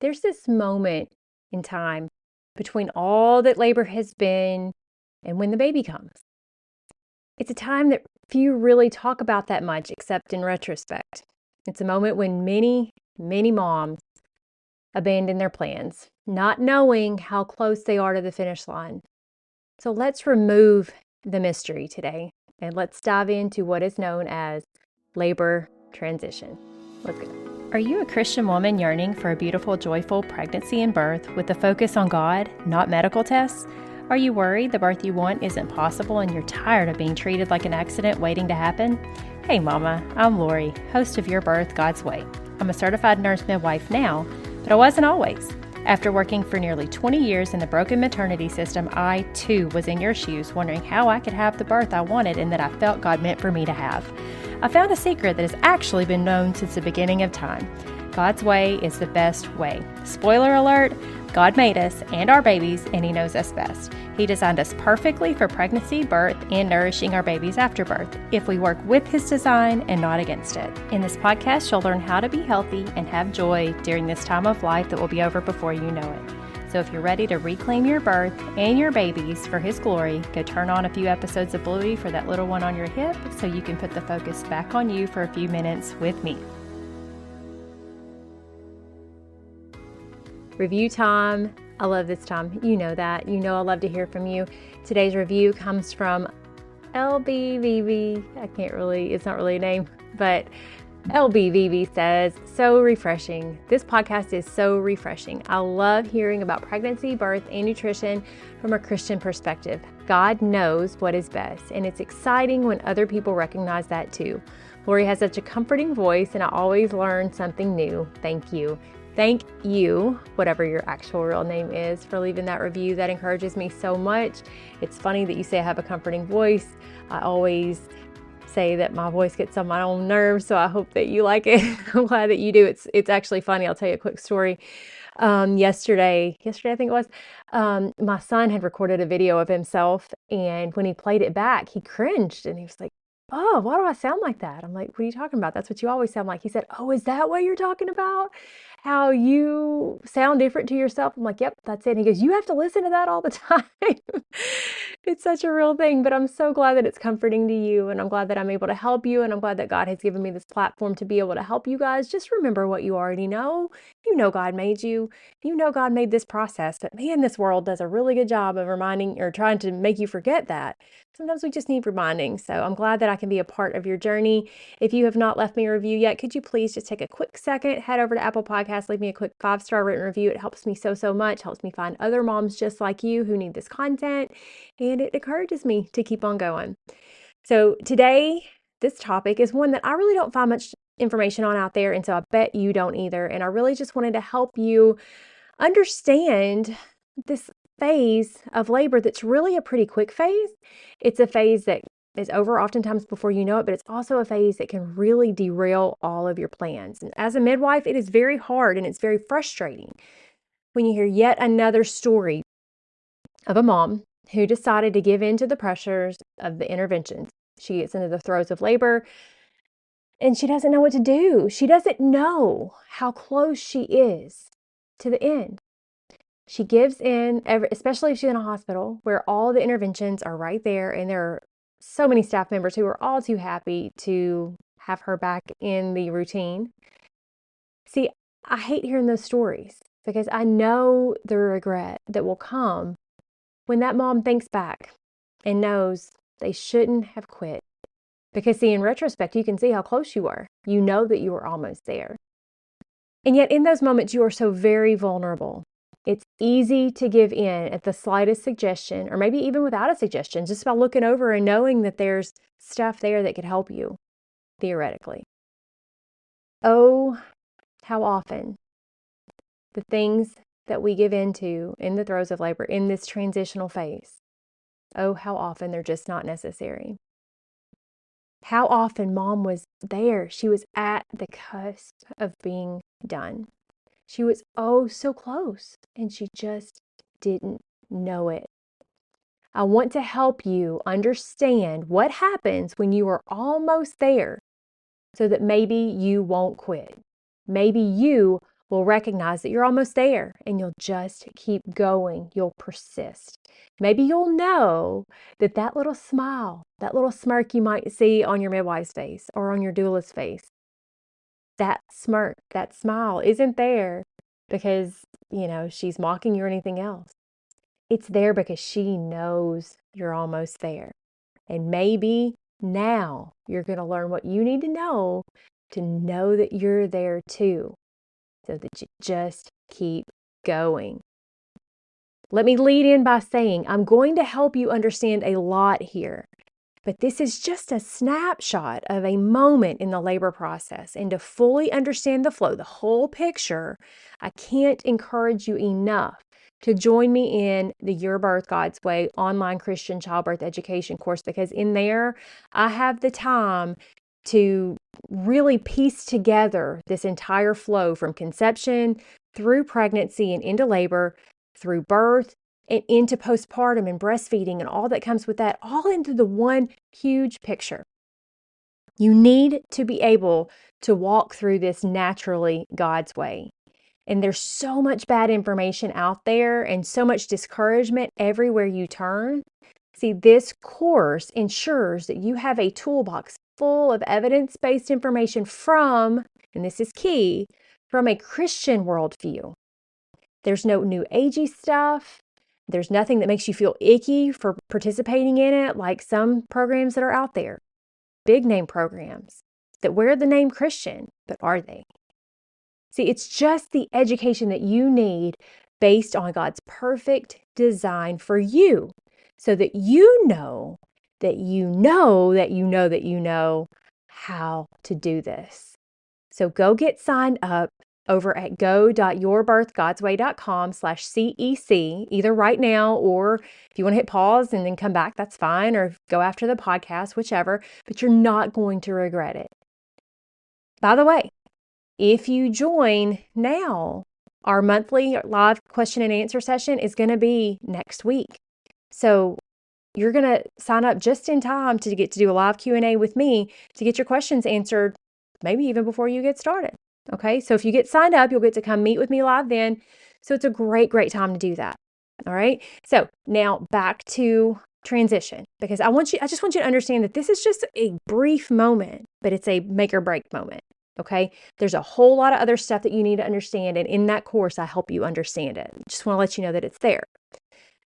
there's this moment in time between all that labor has been and when the baby comes. It's a time that few really talk about that much, except in retrospect. It's a moment when many, many moms abandon their plans, not knowing how close they are to the finish line. So let's remove the mystery today and let's dive into what is known as labor transition. Let's go. Are you a Christian woman yearning for a beautiful, joyful pregnancy and birth with a focus on God, not medical tests? Are you worried the birth you want isn't possible and you're tired of being treated like an accident waiting to happen? Hey Mama, I'm Lori, host of Your Birth God's Way. I'm a certified nurse midwife now, but I wasn't always. After working for nearly 20 years in the broken maternity system, I too was in your shoes wondering how I could have the birth I wanted and that I felt God meant for me to have. I found a secret that has actually been known since the beginning of time. God's way is the best way. Spoiler alert, God made us and our babies, and He knows us best. He designed us perfectly for pregnancy, birth, and nourishing our babies after birth, if we work with His design and not against it. In this podcast, you'll learn how to be healthy and have joy during this time of life that will be over before you know it. So if you're ready to reclaim your birth and your babies for His glory, go turn on a few episodes of Bluey for that little one on your hip so you can put the focus back on you for a few minutes with me. Review time. I love this time. You know that. You know I love to hear from you. Today's review comes from LBVV. It's not really a name, but LBVV says, so refreshing. This podcast is so refreshing. I love hearing about pregnancy, birth, and nutrition from a Christian perspective. God knows what is best, and it's exciting when other people recognize that too. Lori has such a comforting voice, and I always learn something new. Thank you. Thank you, whatever your actual real name is, for leaving that review. That encourages me so much. It's funny that you say I have a comforting voice. I always say that my voice gets on my own nerves, so I hope that you like it. I'm glad that you do. It's actually funny. I'll tell you a quick story. Yesterday I think it was, my son had recorded a video of himself, and when he played it back, he cringed and he was like, "Oh, why do I sound like that?" I'm like, "What are you talking about? That's what you always sound like." He said, "Oh, is that what you're talking about? How you sound different to yourself?" I'm like, "Yep, that's it." And he goes, "You have to listen to that all the time." It's such a real thing, but I'm so glad that it's comforting to you, and I'm glad that I'm able to help you, and I'm glad that God has given me this platform to be able to help you guys. Just remember what you already know. You know God made you. You know God made this process, but man, this world does a really good job of reminding or trying to make you forget that. Sometimes we just need reminding. So I'm glad that I can be a part of your journey. If you have not left me a review yet, could you please just take a quick second, head over to Apple Podcasts, leave me a quick 5-star written review. It helps me so much, helps me find other moms just like you who need this content, and it encourages me to keep on going. So today, this topic is one that I really don't find much information on out there, and so I bet you don't either. And I really just wanted to help you understand this phase of labor that's really a pretty quick phase. It's a phase that is over oftentimes before you know it, but it's also a phase that can really derail all of your plans. And as a midwife, it is very hard and it's very frustrating when you hear yet another story of a mom who decided to give in to the pressures of the interventions. She gets into the throes of labor and she doesn't know what to do. She doesn't know how close she is to the end. She gives in, especially if she's in a hospital where all the interventions are right there, and there are so many staff members who are all too happy to have her back in the routine. See, I hate hearing those stories because I know the regret that will come when that mom thinks back and knows they shouldn't have quit. Because see, in retrospect, you can see how close you were. You know that you were almost there. And yet in those moments, you are so very vulnerable. It's easy to give in at the slightest suggestion, or maybe even without a suggestion, just by looking over and knowing that there's stuff there that could help you, theoretically. Oh, how often the things that we give into in the throes of labor, in this transitional phase, oh, how often they're just not necessary. How often mom was there. She was at the cusp of being done. She was oh so close, and she just didn't know it. I want to help you understand what happens when you are almost there so that maybe you won't quit. Maybe you will recognize that you're almost there and you'll just keep going. You'll persist. Maybe you'll know that that little smile, that little smirk you might see on your midwife's face or on your doula's face, that smirk, that smile isn't there because, she's mocking you or anything else. It's there because she knows you're almost there. And maybe now you're going to learn what you need to know that you're there too, so that you just keep going. Let me lead in by saying I'm going to help you understand a lot here, but this is just a snapshot of a moment in the labor process. And to fully understand the flow, the whole picture, I can't encourage you enough to join me in the Your Birth God's Way online Christian childbirth education course, because in there I have the time to really piece together this entire flow from conception through pregnancy and into labor, through birth and into postpartum and breastfeeding and all that comes with that, all into the one huge picture. You need to be able to walk through this naturally God's way. And there's so much bad information out there and so much discouragement everywhere you turn. See, this course ensures that you have a toolbox full of evidence-based information from, and this is key, from a Christian worldview. There's no new agey stuff. There's nothing that makes you feel icky for participating in it, like some programs that are out there. Big name programs that wear the name Christian, but are they? See, it's just the education that you need based on God's perfect design for you, so that you know that you know that you know that you know how to do this. So go get signed up over at go.yourbirthgodsway.com/CEC, either right now, or if you want to hit pause and then come back, that's fine, or go after the podcast, whichever, but you're not going to regret it. By the way, if you join now, our monthly live question and answer session is going to be next week. So you're going to sign up just in time to get to do a live Q&A with me to get your questions answered, maybe even before you get started. Okay, so if you get signed up, you'll get to come meet with me live then. So it's a great, great time to do that. All right, so now back to transition, because I just want you to understand that this is just a brief moment, but it's a make or break moment. Okay, there's a whole lot of other stuff that you need to understand, and in that course, I help you understand it. Just want to let you know that it's there.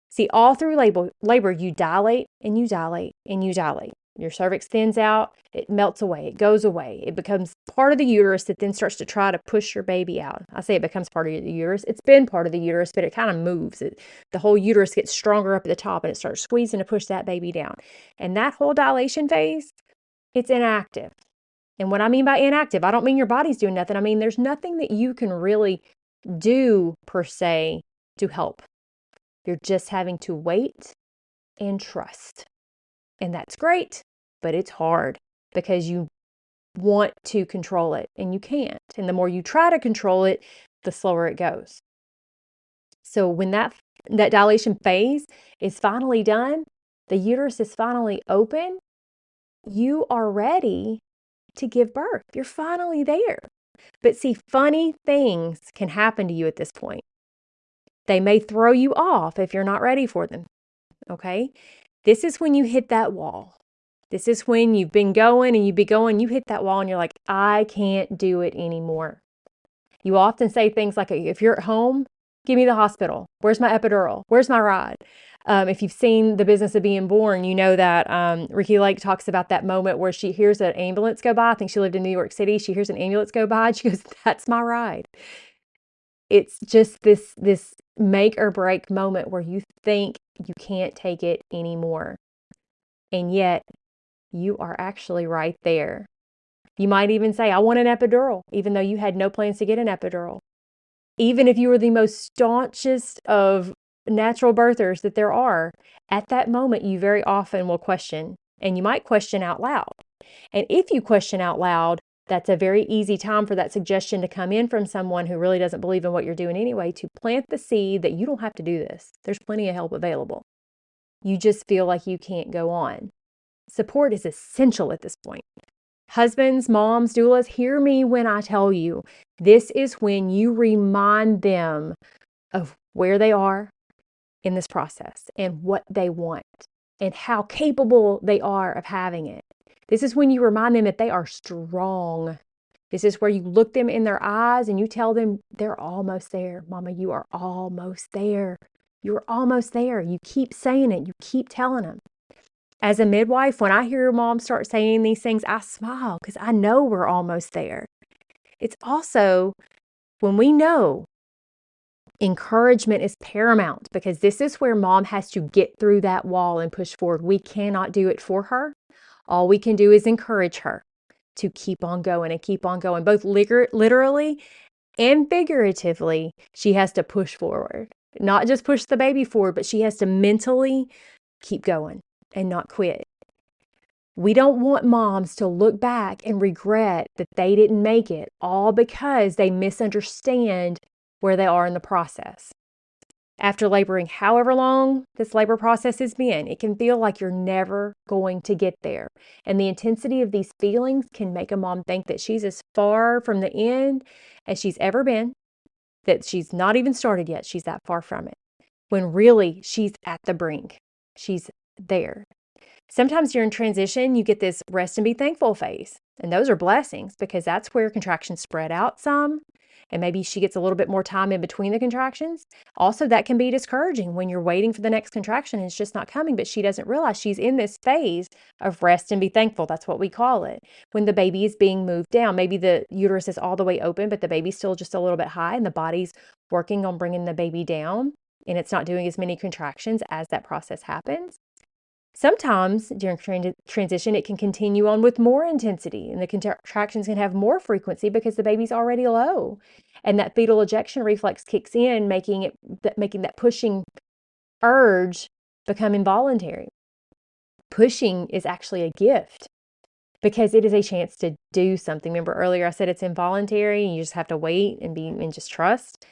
See, all through labor, you dilate and you dilate and you dilate. Your cervix thins out, it melts away, it goes away. It becomes part of the uterus that then starts to try to push your baby out. I say it becomes part of the uterus. It's been part of the uterus, but it kind of moves. The whole uterus gets stronger up at the top and it starts squeezing to push that baby down. And that whole dilation phase, it's inactive. And what I mean by inactive, I don't mean your body's doing nothing. I mean, there's nothing that you can really do per se to help. You're just having to wait and trust. And that's great, but it's hard because you want to control it and you can't. And the more you try to control it, the slower it goes. So when that dilation phase is finally done, the uterus is finally open, you are ready to give birth. You're finally there. But see, funny things can happen to you at this point. They may throw you off if you're not ready for them. Okay? This is when you hit that wall. This is when you've been going and you hit that wall and you're like, I can't do it anymore. You often say things like, if you're at home, give me the hospital. Where's my epidural? Where's my ride? If you've seen The Business of Being Born, you know that Ricki Lake talks about that moment where she hears an ambulance go by. I think she lived in New York City. She hears an ambulance go by and she goes, that's my ride. It's just this make or break moment where you think you can't take it anymore. And yet you are actually right there. You might even say, I want an epidural, even though you had no plans to get an epidural. Even if you were the most staunchest of natural birthers that there are, at that moment, you very often will question, and you might question out loud. And if you question out loud, that's a very easy time for that suggestion to come in from someone who really doesn't believe in what you're doing anyway, to plant the seed that you don't have to do this. There's plenty of help available. You just feel like you can't go on. Support is essential at this point. Husbands, moms, doulas, hear me when I tell you, this is when you remind them of where they are in this process and what they want and how capable they are of having it. This is when you remind them that they are strong. This is where you look them in their eyes and you tell them they're almost there. Mama, you are almost there. You're almost there. You keep saying it. You keep telling them. As a midwife, when I hear moms start saying these things, I smile because I know we're almost there. It's also when we know encouragement is paramount, because this is where mom has to get through that wall and push forward. We cannot do it for her. All we can do is encourage her to keep on going and keep on going, both literally and figuratively. She has to push forward, not just push the baby forward, but she has to mentally keep going and not quit. We don't want moms to look back and regret that they didn't make it, all because they misunderstand where they are in the process. After laboring however long this labor process has been, it can feel like you're never going to get there. And the intensity of these feelings can make a mom think that she's as far from the end as she's ever been, that she's not even started yet. She's that far from it, when really she's at the brink. She's there. Sometimes during transition, you get this rest and be thankful phase. And those are blessings, because that's where contractions spread out some. And maybe she gets a little bit more time in between the contractions. Also, that can be discouraging when you're waiting for the next contraction and it's just not coming, but she doesn't realize she's in this phase of rest and be thankful. That's what we call it. When the baby is being moved down, maybe the uterus is all the way open, but the baby's still just a little bit high and the body's working on bringing the baby down and it's not doing as many contractions as that process happens. Sometimes during transition, it can continue on with more intensity, and the contractions can have more frequency because the baby's already low, and that fetal ejection reflex kicks in, making that pushing urge become involuntary. Pushing is actually a gift because it is a chance to do something. Remember earlier I said it's involuntary, and you just have to wait and just trust.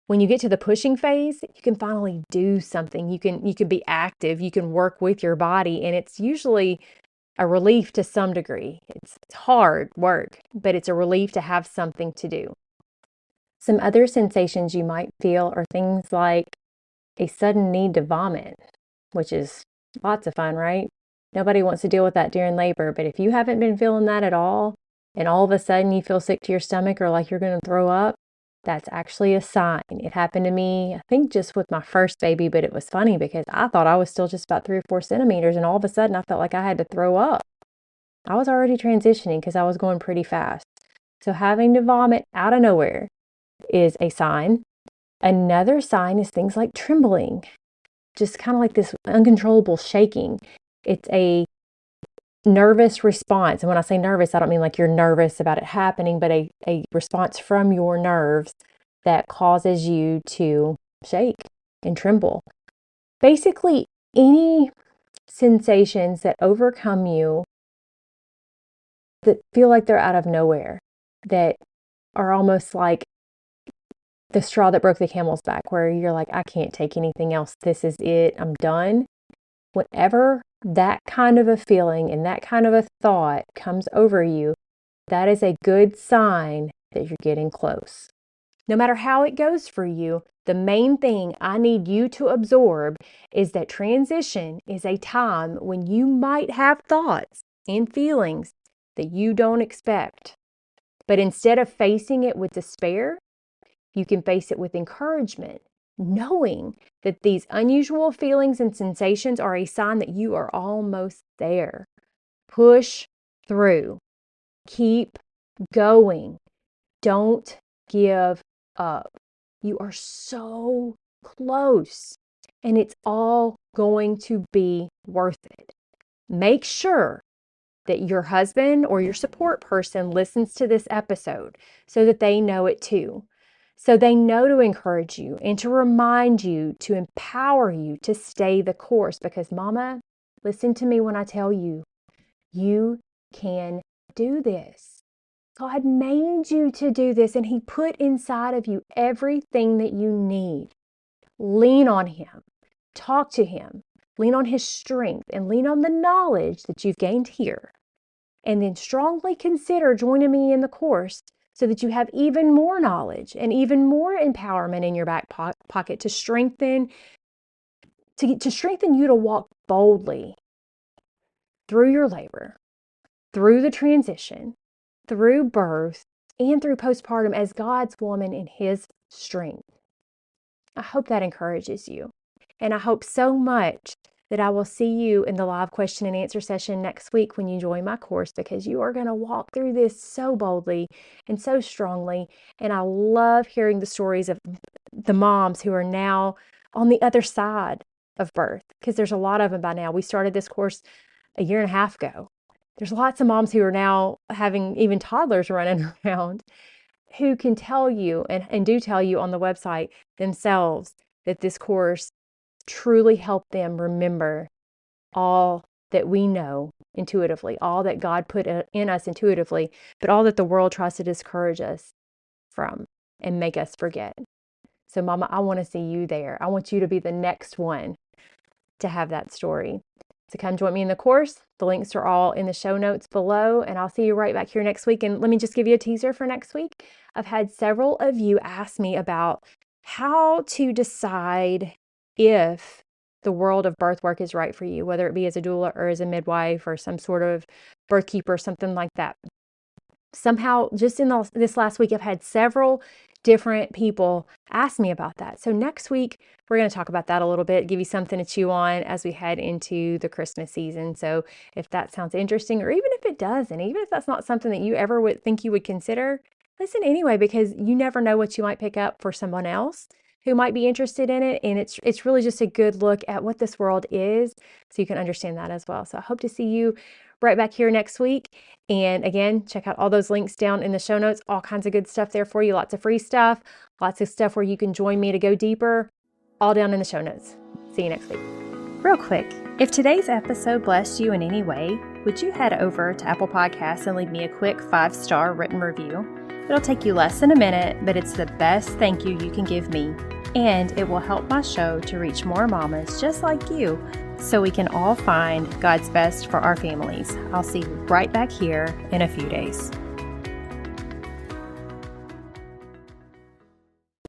When you get to the pushing phase, you can finally do something. You can be active, you can work with your body, and it's usually a relief to some degree. It's hard work, but it's a relief to have something to do. Some other sensations you might feel are things like a sudden need to vomit, which is lots of fun, right? Nobody wants to deal with that during labor, but if you haven't been feeling that at all, and all of a sudden you feel sick to your stomach or like you're going to throw up, that's actually a sign. It happened to me, I think, just with my first baby, but it was funny because I thought I was still just about 3 or 4 centimeters, and all of a sudden I felt like I had to throw up. I was already transitioning because I was going pretty fast. So having to vomit out of nowhere is a sign. Another sign is things like trembling, just kind of like this uncontrollable shaking. It's a nervous response. And when I say nervous, I don't mean like you're nervous about it happening, but a response from your nerves that causes you to shake and tremble. Basically, any sensations that overcome you that feel like they're out of nowhere, that are almost like the straw that broke the camel's back, where you're like, I can't take anything else. This is it. I'm done. Whenever that kind of a feeling and that kind of a thought comes over you, that is a good sign that you're getting close. No matter how it goes for you, the main thing I need you to absorb is that transition is a time when you might have thoughts and feelings that you don't expect. But instead of facing it with despair, you can face it with encouragement, knowing that these unusual feelings and sensations are a sign that you are almost there. Push through. Keep going. Don't give up. You are so close, and it's all going to be worth it. Make sure that your husband or your support person listens to this episode so that they know it too. So they know to encourage you and to remind you, to empower you to stay the course. Because mama, listen to me when I tell you, you can do this. God made you to do this, and He put inside of you everything that you need. Lean on Him. Talk to Him. Lean on His strength and lean on the knowledge that you've gained here. and then strongly consider joining me in the course so that you have even more knowledge and even more empowerment in your back pocket to strengthen you to walk boldly through your labor, through the transition, through birth, and through postpartum as God's woman in His strength. I hope that encourages you. And I hope so much that I will see you in the live question and answer session next week when you join my course, because you are going to walk through this so boldly and so strongly. And I love hearing the stories of the moms who are now on the other side of birth, because there's a lot of them by now. We started this course a year and a half ago. There's lots of moms who are now having even toddlers running around who can tell you and do tell you on the website themselves that this course truly helped them remember all that we know intuitively, all that God put in us intuitively, but all that the world tries to discourage us from and make us forget. So, Mama, I want to see you there. I want you to be the next one to have that story. So come join me in the course. The links are all in the show notes below, and I'll see you right back here next week. And let me just give you a teaser for next week. I've had several of you ask me about how to decide if the world of birth work is right for you, whether it be as a doula or as a midwife or some sort of birth keeper, something like that. Somehow, just in this last week, I've had several different people ask me about that. So next week, we're going to talk about that a little bit, give you something to chew on as we head into the Christmas season. So if that sounds interesting, or even if it doesn't, even if that's not something that you ever would think you would consider, listen anyway, because you never know what you might pick up for someone else who might be interested in it. And it's really just a good look at what this world is, so you can understand that as well. So I hope to see you right back here next week. And again, check out all those links down in the show notes, all kinds of good stuff there for you, lots of free stuff, lots of stuff where you can join me to go deeper, all down in the show notes. See you next week. Real quick, if today's episode blessed you in any way, would you head over to Apple Podcasts and leave me a quick 5-star written review? It'll take you less than a minute, but it's the best thank you you can give me. And it will help my show to reach more mamas just like you, so we can all find God's best for our families. I'll see you right back here in a few days.